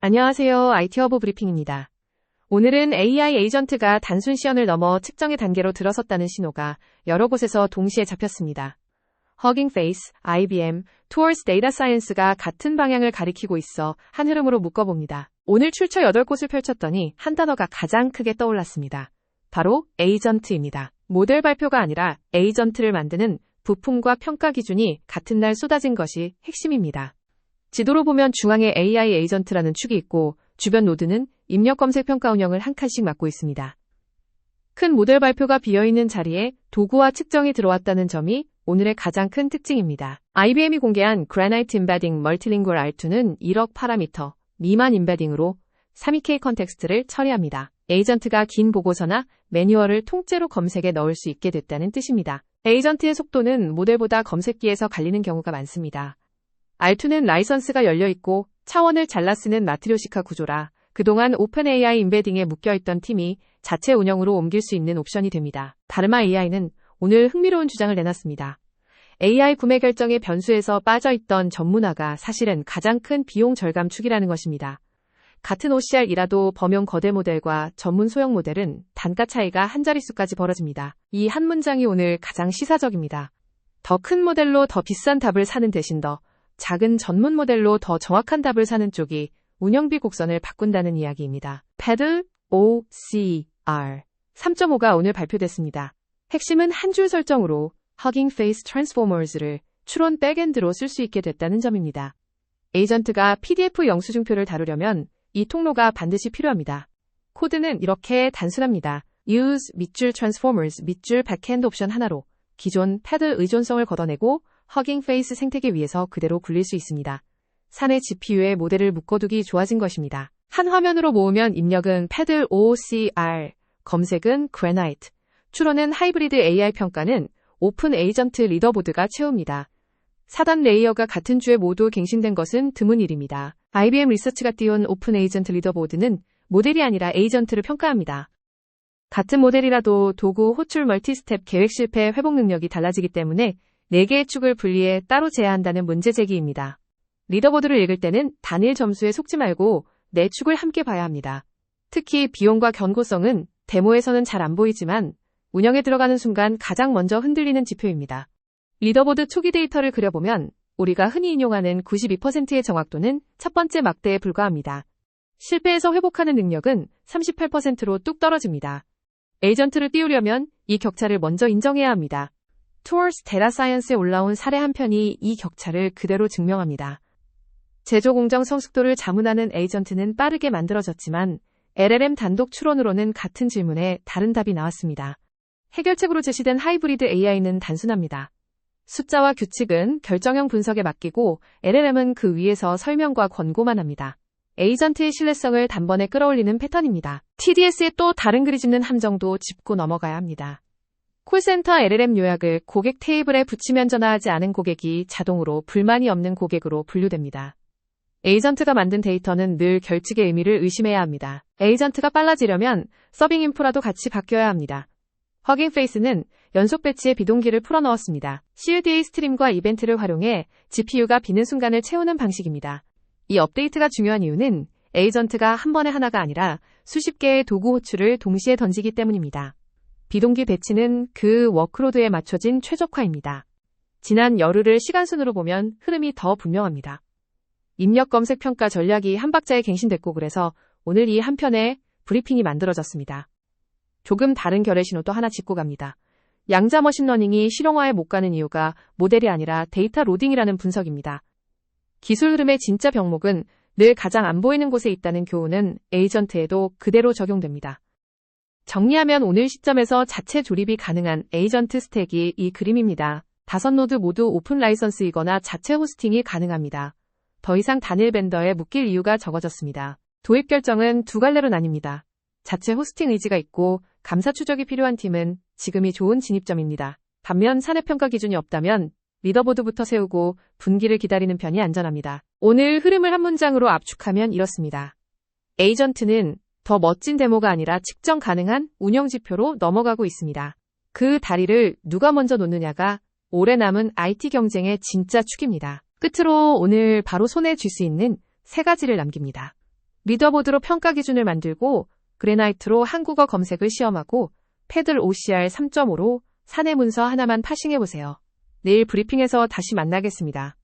안녕하세요. IT 허브 브리핑입니다. 오늘은 AI 에이전트가 단순 시연을 넘어 측정의 단계로 들어섰다는 신호가 여러 곳에서 동시에 잡혔습니다. 허깅 페이스, IBM, Towards Data Science가 같은 방향을 가리키고 있어 한 흐름으로 묶어봅니다. 오늘 출처 8곳을 펼쳤더니 한 단어가 가장 크게 떠올랐습니다. 바로 에이전트입니다. 모델 발표가 아니라 에이전트를 만드는 부품과 평가 기준이 같은 날 쏟아진 것이 핵심입니다. 지도로 보면 중앙에 AI 에이전트라는 축이 있고 주변 노드는 입력 검색 평가 운영을 한 칸씩 맡고 있습니다. 큰 모델 발표가 비어있는 자리에 도구와 측정이 들어왔다는 점이 오늘의 가장 큰 특징입니다. IBM이 공개한 Granite Embedding Multilingual R2는 1억 파라미터 미만 임베딩으로 32K 컨텍스트를 처리합니다. 에이전트가 긴 보고서나 매뉴얼을 통째로 검색에 넣을 수 있게 됐다는 뜻입니다. 에이전트의 속도는 모델보다 검색기에서 갈리는 경우가 많습니다. R2는 라이선스가 열려있고 차원을 잘라 쓰는 마트리오시카 구조라 그동안 오픈AI 임베딩에 묶여있던 팀이 자체 운영으로 옮길 수 있는 옵션이 됩니다. 다르마 AI는 오늘 흥미로운 주장을 내놨습니다. AI 구매 결정의 변수에서 빠져있던 전문화가 사실은 가장 큰 비용 절감 축이라는 것입니다. 같은 OCR이라도 범용 거대 모델과 전문 소형 모델은 단가 차이가 한 자릿수까지 벌어집니다. 이 한 문장이 오늘 가장 시사적입니다. 더 큰 모델로 더 비싼 답을 사는 대신 더 작은 전문 모델로 더 정확한 답을 사는 쪽이 운영비 곡선을 바꾼다는 이야기입니다. 패드 OCR 3.5가 오늘 발표됐습니다. 핵심은 한 줄 설정으로 Hugging Face Transformers를 추론 백엔드로 쓸 수 있게 됐다는 점입니다. 에이전트가 PDF 영수증표를 다루려면 이 통로가 반드시 필요합니다. 코드는 이렇게 단순합니다. Use 밑줄 Transformers 밑줄 백엔드 옵션 하나로 기존 패드 의존성을 걷어내고 허깅 페이스 생태계 위에서 그대로 굴릴 수 있습니다. 사내 GPU에 모델을 묶어두기 좋아진 것입니다. 한 화면으로 모으면 입력은 패드 OCR, 검색은 Granite, 추론은 하이브리드 AI 평가는 오픈 에이전트 리더보드가 채웁니다. 4단 레이어가 같은 주에 모두 갱신된 것은 드문 일입니다. IBM 리서치가 띄운 오픈 에이전트 리더보드는 모델이 아니라 에이전트를 평가합니다. 같은 모델이라도 도구 호출 멀티스텝 계획 실패 회복 능력이 달라지기 때문에 4개의 축을 분리해 따로 제어한다는 문제 제기입니다. 리더보드를 읽을 때는 단일 점수에 속지 말고 4축을 함께 봐야 합니다. 특히 비용과 견고성은 데모에서는 잘 안 보이지만 운영에 들어가는 순간 가장 먼저 흔들리는 지표입니다. 리더보드 초기 데이터를 그려보면 우리가 흔히 인용하는 92%의 정확도는 첫 번째 막대에 불과합니다. 실패해서 회복하는 능력은 38%로 뚝 떨어집니다. 에이전트를 띄우려면 이 격차를 먼저 인정해야 합니다. Towards Data Science에 올라온 사례 한 편이 이 격차를 그대로 증명합니다. 제조 공정 성숙도를 자문하는 에이전트는 빠르게 만들어졌지만 LLM 단독 추론으로는 같은 질문에 다른 답이 나왔습니다. 해결책으로 제시된 하이브리드 AI는 단순합니다. 숫자와 규칙은 결정형 분석에 맡기고 LLM은 그 위에서 설명과 권고만 합니다. 에이전트의 신뢰성을 단번에 끌어올리는 패턴입니다. TDS의 또 다른 그리 짚는 함정도 짚고 넘어가야 합니다. 콜센터 LLM 요약을 고객 테이블에 붙이면 전화하지 않은 고객이 자동으로 불만이 없는 고객으로 분류됩니다. 에이전트가 만든 데이터는 늘 결직의 의미를 의심해야 합니다. 에이전트가 빨라지려면 서빙 인프라도 같이 바뀌어야 합니다. 허깅 페이스는 연속 배치의 비동기를 풀어넣었습니다. CUDA 스트림과 이벤트를 활용해 GPU가 비는 순간을 채우는 방식입니다. 이 업데이트가 중요한 이유는 에이전트가 한 번에 하나가 아니라 수십 개의 도구 호출을 동시에 던지기 때문입니다. 비동기 배치는 그 워크로드에 맞춰진 최적화입니다. 지난 열흘을 시간순으로 보면 흐름이 더 분명합니다. 입력 검색 평가 전략이 한 박자에 갱신됐고 그래서 오늘 이 한 편의 브리핑이 만들어졌습니다. 조금 다른 결의 신호도 하나 짚고 갑니다. 양자 머신러닝이 실용화에 못 가는 이유가 모델이 아니라 데이터 로딩이라는 분석입니다. 기술 흐름의 진짜 병목은 늘 가장 안 보이는 곳에 있다는 교훈은 에이전트에도 그대로 적용됩니다. 정리하면 오늘 시점에서 자체 조립이 가능한 에이전트 스택이 이 그림입니다. 5노드 모두 오픈 라이선스이거나 자체 호스팅이 가능합니다. 더 이상 단일 벤더에 묶일 이유가 적어졌습니다. 도입 결정은 두 갈래로 나뉩니다. 자체 호스팅 의지가 있고 감사 추적이 필요한 팀은 지금이 좋은 진입점입니다. 반면 사내 평가 기준이 없다면 리더보드부터 세우고 분기를 기다리는 편이 안전합니다. 오늘 흐름을 한 문장으로 압축하면 이렇습니다. 에이전트는 더 멋진 데모가 아니라 측정 가능한 운영 지표로 넘어가고 있습니다. 그 다리를 누가 먼저 놓느냐가 오래 남은 IT 경쟁의 진짜 축입니다. 끝으로 오늘 바로 손에 쥘 수 있는 3가지를 남깁니다. 리더보드로 평가 기준을 만들고 그래나이트로 한국어 검색을 시험하고 패들 OCR 3.5로 사내 문서 하나만 파싱해보세요. 내일 브리핑에서 다시 만나겠습니다.